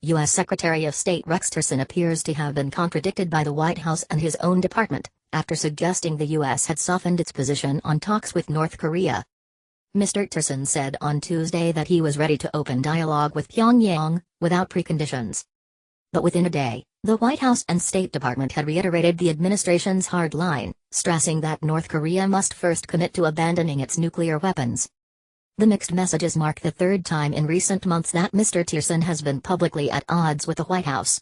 U.S. Secretary of State Rex Tillerson appears to have been contradicted by the White House and his own department, after suggesting the U.S. had softened its position on talks with North Korea. Mr. Tillerson said on Tuesday that he was ready to open dialogue with Pyongyang, without preconditions. But within a day, the White House and State Department had reiterated the administration's hard line, stressing that North Korea must first commit to abandoning its nuclear weapons. The mixed messages mark the third time in recent months that Mr. Tillerson has been publicly at odds with the White House.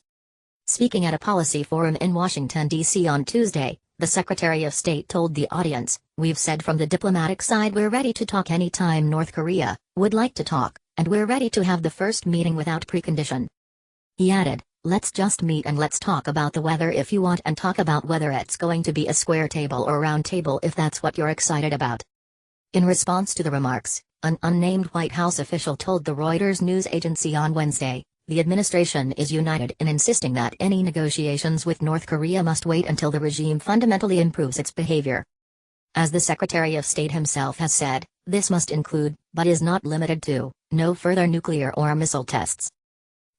Speaking at a policy forum in Washington, D.C. on Tuesday, the Secretary of State told the audience, "We've said from the diplomatic side we're ready to talk anytime North Korea would like to talk, and we're ready to have the first meeting without precondition." He added, "Let's just meet and let's talk about the weather if you want and talk about whether it's going to be a square table or round table if that's what you're excited about." In response to the remarks, an unnamed White House official told the Reuters news agency on Wednesday, "The administration is united in insisting that any negotiations with North Korea must wait until the regime fundamentally improves its behavior." As the Secretary of State himself has said, this must include, but is not limited to, no further nuclear or missile tests.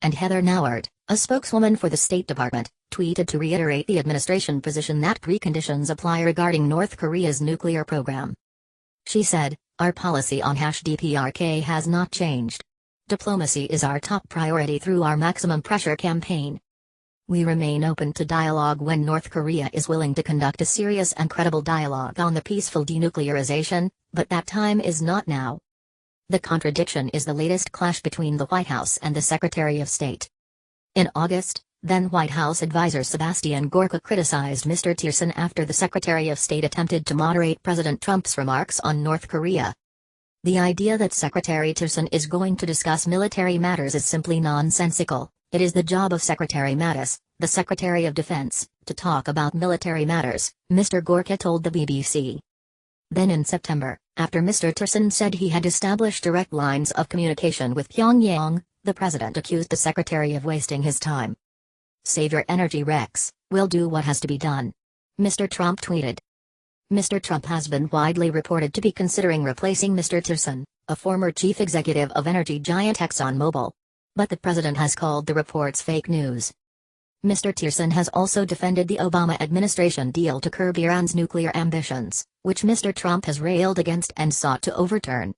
And Heather Nauert, a spokeswoman for the State Department, tweeted to reiterate the administration position that preconditions apply regarding North Korea's nuclear program. She said, "Our policy on #DPRK has not changed. Diplomacy is our top priority through our maximum pressure campaign. We remain open to dialogue when North Korea is willing to conduct a serious and credible dialogue on the peaceful denuclearization, but that time is not now." The contradiction is the latest clash between the White House and the Secretary of State. In August, then White House advisor Sebastian Gorka criticized Mr. Tillerson after the Secretary of State attempted to moderate President Trump's remarks on North Korea. "The idea that Secretary Tillerson is going to discuss military matters is simply nonsensical. It is the job of Secretary Mattis, the Secretary of Defense, to talk about military matters," Mr. Gorka told the BBC. Then in September, after Mr. Tillerson said he had established direct lines of communication with Pyongyang, the president accused the secretary of wasting his time. "Save your energy, Rex, we'll do what has to be done," Mr. Trump tweeted. Mr. Trump has been widely reported to be considering replacing Mr. Tillerson, a former chief executive of energy giant ExxonMobil. But the president has called the reports fake news. Mr. Tillerson has also defended the Obama administration deal to curb Iran's nuclear ambitions, which Mr. Trump has railed against and sought to overturn.